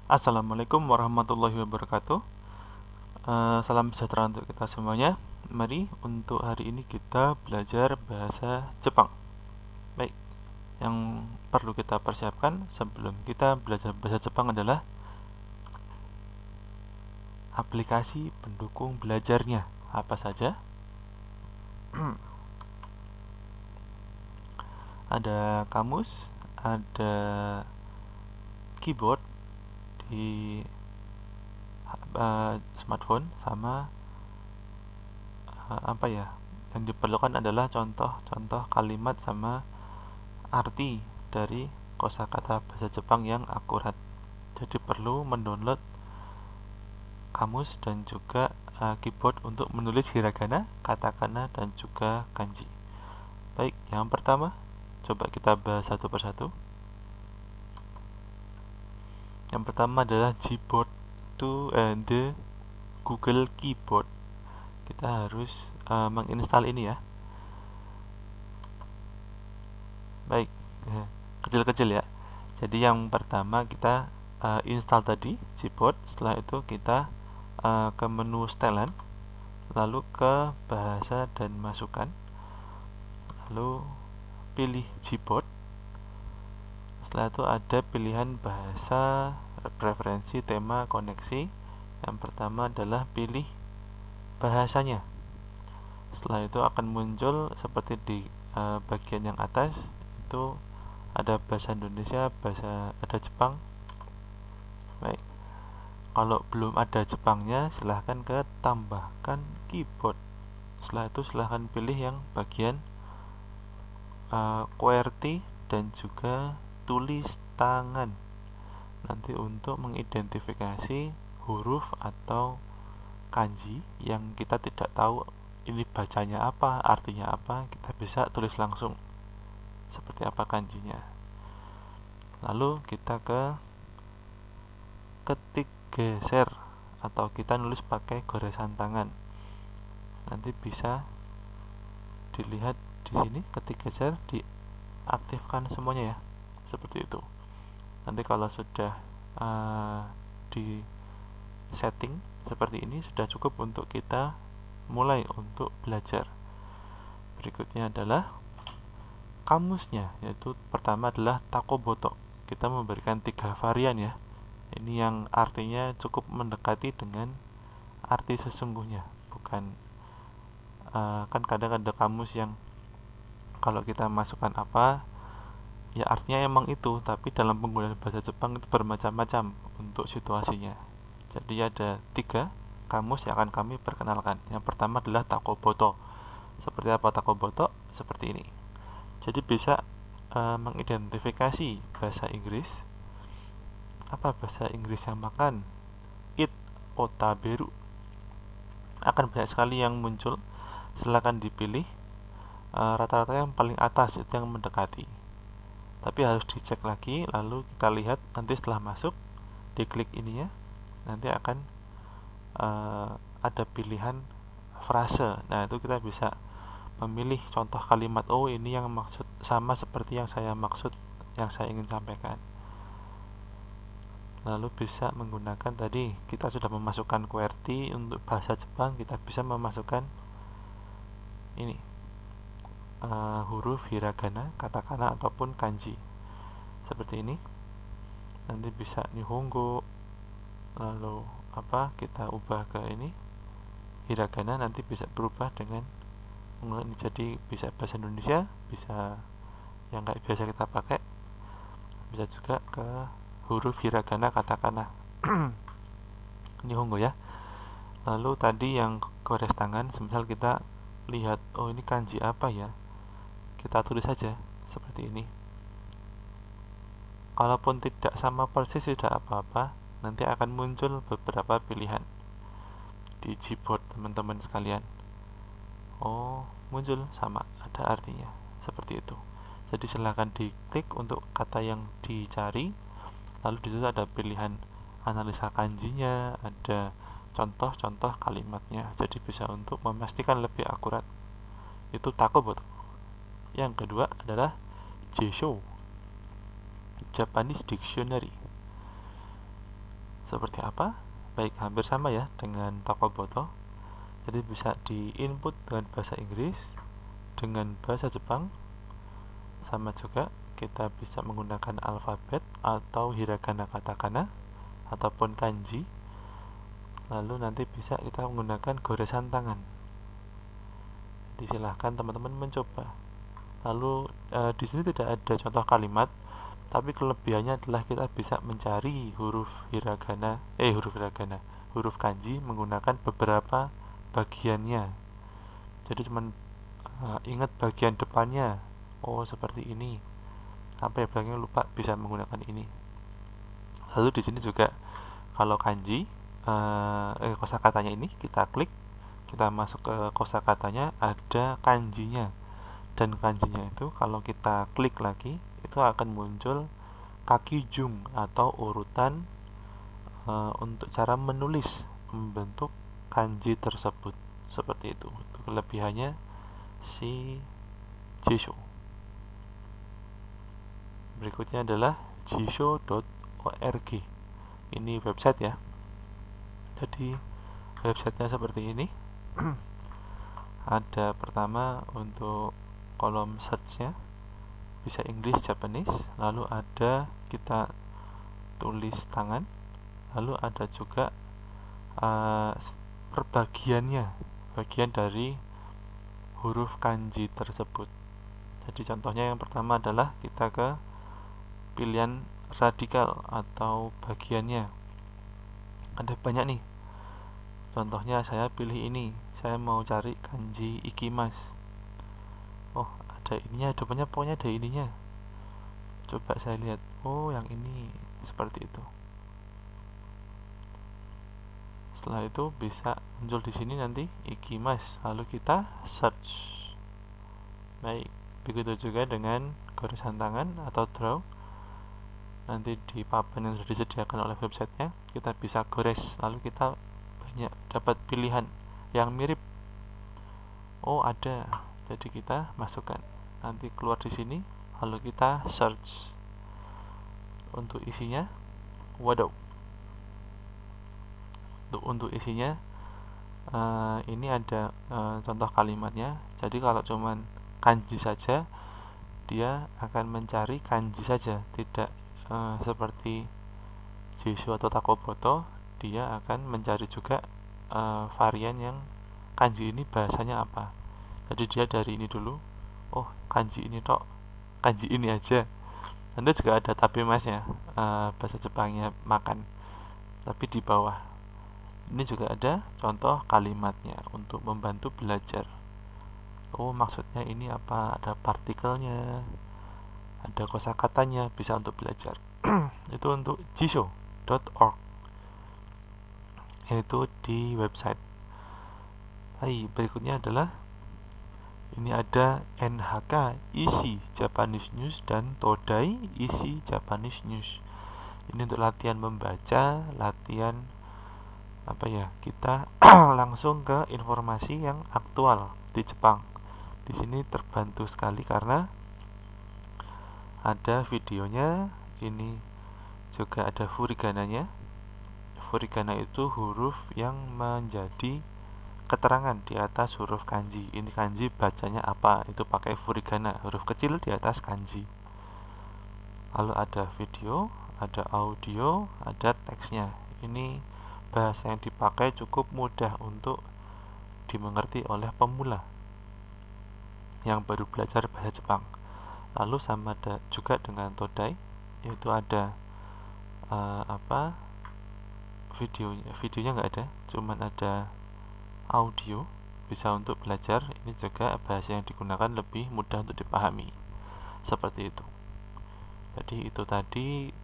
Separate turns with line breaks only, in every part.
Assalamualaikum warahmatullahi wabarakatuh. Salam sejahtera untuk kita semuanya. Mari untuk hari ini kita belajar bahasa Jepang. Baik, yang perlu kita persiapkan sebelum kita belajar bahasa Jepang adalah aplikasi pendukung belajarnya. Apa saja? Ada kamus, ada keyboard di smartphone, sama apa ya? Yang diperlukan adalah contoh-contoh kalimat sama arti dari kosakata bahasa Jepang yang akurat. Jadi perlu mendownload kamus dan juga keyboard untuk menulis hiragana, katakana, dan juga kanji. Baik, yang pertama, coba kita bahas satu persatu. Yang pertama adalah Gboard to the Google Keyboard. Kita harus menginstal ini ya. Baik, kecil-kecil ya. Jadi yang pertama kita install tadi Gboard. Setelah itu kita ke menu setelan, lalu ke bahasa dan masukan, lalu pilih Gboard. Setelah itu ada pilihan bahasa, preferensi, tema, koneksi. Yang pertama adalah pilih bahasanya. Setelah itu akan muncul seperti di bagian yang atas, itu ada bahasa Indonesia, ada Jepang. Baik, kalau belum ada Jepangnya, silahkan ke tambahkan keyboard. Setelah itu silahkan pilih yang bagian QWERTY dan juga tulis tangan, nanti untuk mengidentifikasi huruf atau kanji yang kita tidak tahu ini bacanya apa, artinya apa, kita bisa tulis langsung seperti apa kanjinya. Lalu kita ke ketik geser atau kita nulis pakai goresan tangan. Nanti bisa dilihat di sini, ketik geser diaktifkan semuanya ya, seperti itu. Nanti kalau sudah di setting seperti ini, sudah cukup untuk kita mulai untuk belajar. Berikutnya adalah kamusnya, yaitu pertama adalah takoboto. Kita memberikan 3 varian ya. Ini yang artinya cukup mendekati dengan arti sesungguhnya, bukan kan kadang ada kamus yang kalau kita masukkan apa ya artinya emang itu, tapi dalam penggunaan bahasa Jepang itu bermacam-macam untuk situasinya. Jadi ada 3 kamus yang akan kami perkenalkan. Yang pertama adalah takoboto. Seperti apa takoboto? Seperti ini. Jadi bisa mengidentifikasi bahasa Inggris. Apa bahasa Inggris yang makan? Eat otaberu. Akan banyak sekali yang muncul. Silakan dipilih. Rata-rata yang paling atas itu yang mendekati. Tapi harus dicek lagi, lalu kita lihat nanti setelah masuk, diklik ininya, nanti akan ada pilihan frase. Nah, itu kita bisa memilih contoh kalimat, oh ini yang maksud sama seperti yang saya maksud, yang saya ingin sampaikan. Lalu bisa menggunakan tadi, kita sudah memasukkan QWERTY untuk bahasa Jepang, kita bisa memasukkan ini huruf hiragana, katakana, ataupun kanji seperti ini. Nanti bisa nihongo, lalu kita ubah ke ini hiragana, nanti bisa berubah dengan jadi bisa bahasa Indonesia, bisa yang kayak biasa kita pakai, bisa juga ke huruf hiragana, katakana. Nihongo ya. Lalu tadi yang gores tangan, semisal kita lihat, oh ini kanji apa ya, kita tulis saja seperti ini. Kalaupun tidak sama persis tidak apa-apa, nanti akan muncul beberapa pilihan di Gboard teman-teman sekalian. Oh, muncul sama, ada artinya seperti itu. Jadi silahkan diklik untuk kata yang dicari, lalu di situ ada pilihan analisa kanjinya, ada contoh-contoh kalimatnya. Jadi bisa untuk memastikan lebih akurat. Itu takoboto. Yang kedua adalah Jisho, Japanese Dictionary. seperti apa? Baik, hampir sama ya dengan Takoboto. Jadi bisa di input dengan bahasa Inggris, dengan bahasa Jepang, sama juga kita bisa menggunakan alfabet atau hiragana katakana ataupun kanji. Lalu nanti bisa kita menggunakan goresan tangan. Disilahkan teman-teman mencoba. Lalu di sini tidak ada contoh kalimat, tapi kelebihannya adalah kita bisa mencari huruf kanji menggunakan beberapa bagiannya. Jadi cuma ingat bagian depannya, oh seperti ini, sampai belakangnya lupa, bisa menggunakan ini. Lalu di sini juga kalau kanji kosakatanya ini kita klik, kita masuk ke kosakatanya, ada kanjinya, dan kanjinya itu kalau kita klik lagi itu akan muncul kaki jung atau urutan untuk cara menulis membentuk kanji tersebut. Seperti itu kelebihannya si Jisho. Berikutnya adalah jisho.org. Ini website ya. Jadi websitenya seperti ini. Ada pertama untuk kolom search-nya bisa English, Japanese, lalu ada kita tulis tangan, lalu ada juga perbagiannya, bagian dari huruf kanji tersebut. Jadi contohnya yang pertama adalah kita ke pilihan radikal atau bagiannya. Ada banyak nih. Contohnya saya pilih ini, saya mau cari kanji ikimas. Oh, ada ininya, depannya pokoknya ada ininya. Coba saya lihat, oh yang ini, seperti itu. Setelah itu bisa muncul di sini nanti ikimas, lalu kita search. Baik, begitu juga dengan goresan tangan atau draw. Nanti di papan yang sudah disediakan oleh websitenya kita bisa gores, lalu kita banyak dapat pilihan yang mirip. Oh ada, jadi kita masukkan, nanti keluar di sini, lalu kita search. Untuk isinya, waduh, untuk isinya ini ada contoh kalimatnya. Jadi kalau cuman kanji saja, dia akan mencari kanji saja, tidak seperti Jisho atau Takoboto, dia akan mencari juga varian yang kanji ini bahasanya apa. Jadi dia dari ini dulu, oh kanji ini tok, kanji ini aja. Nanti juga ada tabemasnya, bahasa Jepangnya makan, tapi di bawah ini juga ada contoh kalimatnya untuk membantu belajar. Oh maksudnya ini apa, ada partikelnya, ada kosakatanya, bisa untuk belajar. Itu untuk jisho.org, yaitu di website. Hai, berikutnya adalah ini ada NHK isi Japanese News dan Todai isi Japanese News. Ini untuk latihan membaca, latihan apa ya, kita langsung ke informasi yang aktual di Jepang. Di sini terbantu sekali karena ada videonya, ini juga ada furigananya. Furigana itu huruf yang menjadi keterangan di atas huruf kanji. Ini kanji bacanya apa, itu pakai furigana, huruf kecil di atas kanji. Lalu ada video, ada audio, ada teksnya. Ini bahasa yang dipakai cukup mudah untuk dimengerti oleh pemula yang baru belajar bahasa Jepang. Lalu sama juga dengan Todai, yaitu ada videonya nggak ada, cuman ada audio, bisa untuk belajar. Ini juga bahasa yang digunakan lebih mudah untuk dipahami, seperti itu. Jadi itu tadi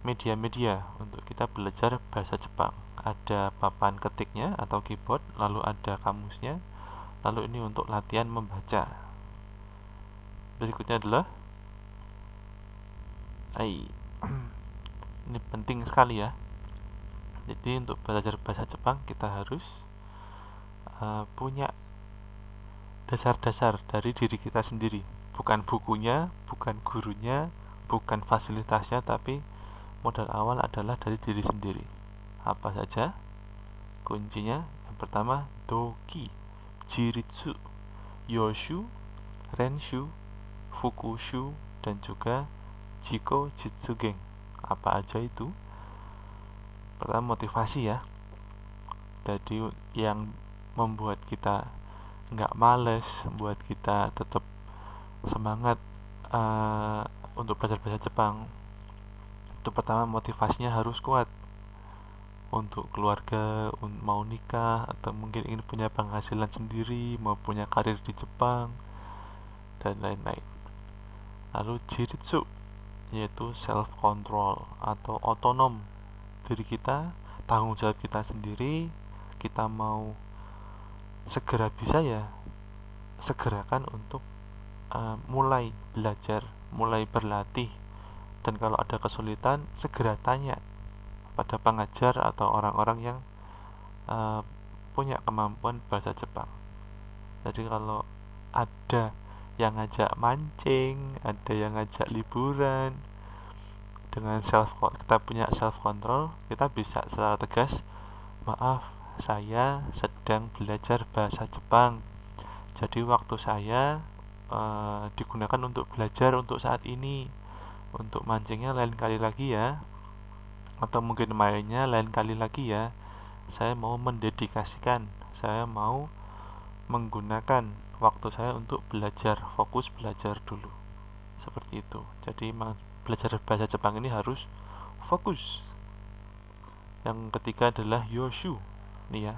media-media untuk kita belajar bahasa Jepang. Ada papan ketiknya atau keyboard, lalu ada kamusnya, lalu ini untuk latihan membaca. Berikutnya adalah ini penting sekali ya. Jadi untuk belajar bahasa Jepang kita harus punya dasar-dasar dari diri kita sendiri, bukan bukunya, bukan gurunya, bukan fasilitasnya, tapi modal awal adalah dari diri sendiri. Apa saja kuncinya? Yang pertama doki, jiritsu, yoshu, renshu, fukushu, dan juga jiko jitsugeng. Apa aja itu? Pertama motivasi ya. Jadi yang membuat kita nggak males, membuat kita tetap semangat untuk belajar bahasa Jepang. Itu pertama motivasinya harus kuat. Untuk keluarga, mau nikah, atau mungkin ingin punya penghasilan sendiri, mau punya karir di Jepang, dan lain-lain. Lalu jiritsu, yaitu self control atau otonom diri kita, tanggung jawab kita sendiri. Kita mau segera bisa ya segerakan untuk mulai belajar, mulai berlatih, dan kalau ada kesulitan segera tanya pada pengajar atau orang-orang yang punya kemampuan bahasa Jepang. Jadi kalau ada yang ngajak mancing, ada yang ngajak liburan, dengan kita punya self control, kita bisa secara tegas, maaf, saya sedang belajar bahasa Jepang. Jadi waktu saya digunakan untuk belajar untuk saat ini. Untuk mancingnya lain kali lagi ya, atau mungkin mainnya lain kali lagi ya. Saya mau mendedikasikan, saya mau menggunakan waktu saya untuk belajar, fokus belajar dulu. Seperti itu. Jadi belajar bahasa Jepang ini harus fokus. Yang ketiga adalah yoshu. Nih ya,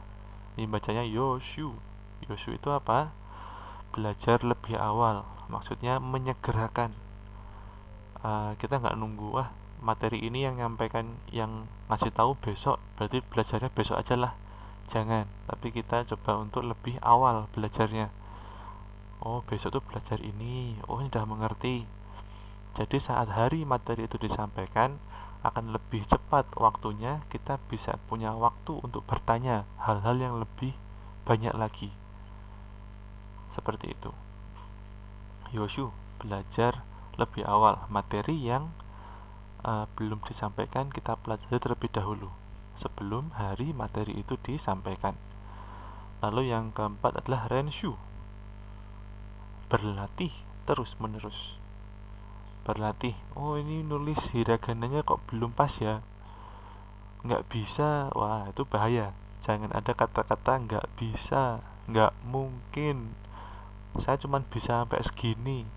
ini bacanya yoshu. Yoshu itu apa? Belajar lebih awal. Maksudnya menyegerakan. Kita nggak nunggu, materi ini yang nyampaikan, yang ngasih tahu besok, berarti belajarnya besok aja lah. Jangan, tapi kita coba untuk lebih awal belajarnya. Oh, besok tuh belajar ini. Oh, ini udah mengerti. Jadi saat hari materi itu disampaikan, akan lebih cepat waktunya, kita bisa punya waktu untuk bertanya hal-hal yang lebih banyak lagi. Seperti itu. Yoshu, belajar lebih awal. Materi yang belum disampaikan kita pelajari terlebih dahulu sebelum hari materi itu disampaikan. Lalu yang keempat adalah renshu, berlatih terus menerus. Berlatih, oh ini nulis hiragananya kok belum pas ya, nggak bisa, wah itu bahaya. Jangan ada kata-kata nggak bisa, nggak mungkin, saya cuma bisa sampai segini.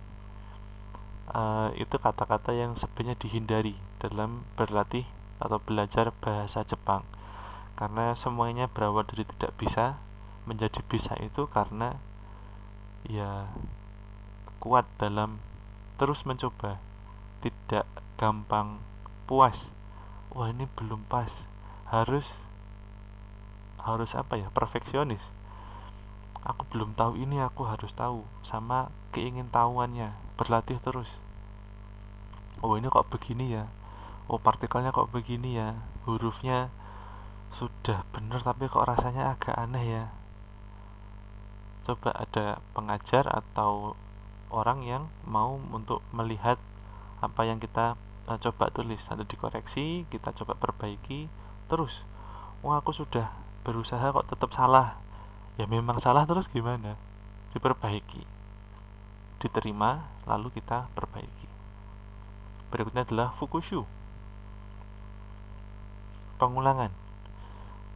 Itu kata-kata yang sebenarnya dihindari dalam berlatih atau belajar bahasa Jepang, karena semuanya berawal dari tidak bisa menjadi bisa. Itu karena ya kuat dalam terus mencoba, tidak gampang puas. Wah ini belum pas, harus harus apa ya, perfeksionis. Aku belum tahu ini, aku harus tahu, sama keingintahuannya, berlatih terus. Oh ini kok begini ya, oh partikelnya kok begini ya, hurufnya sudah benar tapi kok rasanya agak aneh ya. Coba ada pengajar atau orang yang mau untuk melihat apa yang kita coba tulis, nanti dikoreksi, kita coba perbaiki terus. Wah aku sudah berusaha kok tetap salah. Ya memang salah, terus gimana? Diperbaiki, diterima, lalu kita perbaiki. Berikutnya adalah fukushu, pengulangan.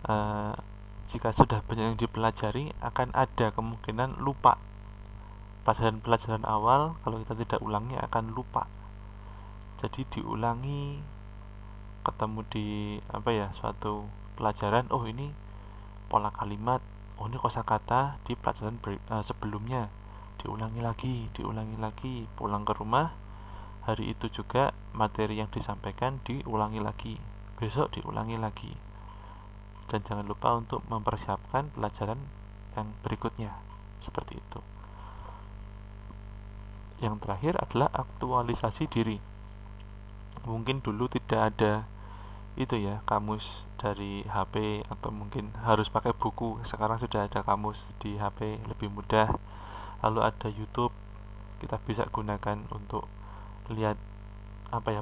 uh, Jika sudah banyak yang dipelajari, akan ada kemungkinan lupa. Pelajaran-pelajaran awal kalau kita tidak ulangi akan lupa. Jadi diulangi, ketemu di suatu pelajaran, oh ini pola kalimat, oh ini kosakata di pelajaran sebelumnya, diulangi lagi, pulang ke rumah, hari itu juga materi yang disampaikan diulangi lagi, besok diulangi lagi, dan jangan lupa untuk mempersiapkan pelajaran yang berikutnya. Seperti itu. Yang terakhir adalah aktualisasi diri. Mungkin dulu tidak ada itu ya, kamus dari HP, atau mungkin harus pakai buku. Sekarang sudah ada kamus di HP, lebih mudah. Lalu ada YouTube, kita bisa gunakan untuk lihat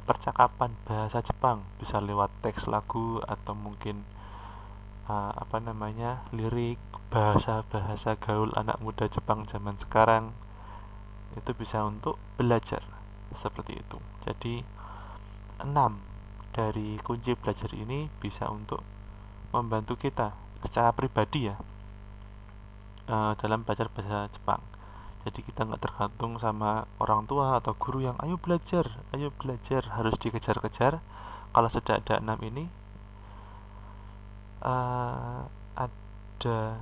percakapan bahasa Jepang, bisa lewat teks lagu atau mungkin apa namanya, lirik, bahasa-bahasa gaul anak muda Jepang zaman sekarang, itu bisa untuk belajar seperti itu. Jadi 6 dari kunci belajar ini bisa untuk membantu kita secara pribadi ya, dalam belajar bahasa Jepang. Jadi kita nggak tergantung sama orang tua atau guru yang ayo belajar, harus dikejar-kejar. Kalau sudah ada 6 ini, ada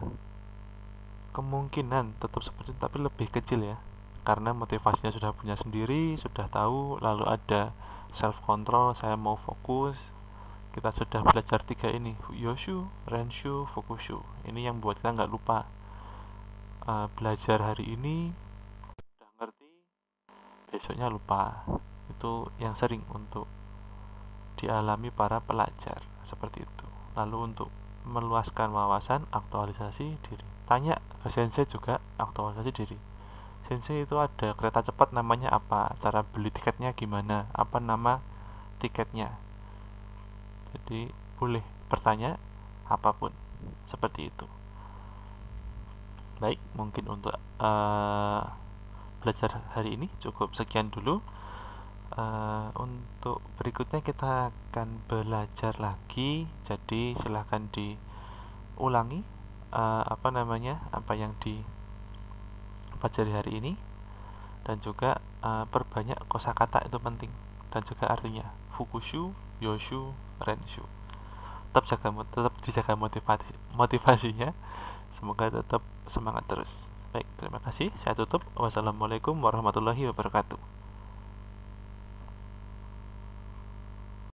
kemungkinan tetap seperti itu, tapi lebih kecil ya, karena motivasinya sudah punya sendiri, sudah tahu, lalu ada self control, saya mau fokus. Kita sudah belajar 3 ini, Yoshu, Renshu, Fukushu. Ini yang buat kita nggak lupa. Belajar hari ini udah ngerti, besoknya lupa. Itu yang sering untuk dialami para pelajar seperti itu. Lalu untuk meluaskan wawasan, aktualisasi diri, tanya ke sensei juga, aktualisasi diri. Sensei, itu ada kereta cepat namanya apa, cara beli tiketnya gimana, apa nama tiketnya. Jadi boleh bertanya apapun seperti itu. Baik, mungkin untuk belajar hari ini cukup sekian dulu. Untuk berikutnya kita akan belajar lagi, jadi silahkan diulangi apa yang dipelajari hari ini, dan juga perbanyak kosakata, itu penting, dan juga artinya Fukushu, Yoshu, Renshu. Tetap dijaga motivasinya. Semoga tetap semangat terus. Baik, terima kasih. Saya tutup. Wassalamualaikum warahmatullahi wabarakatuh.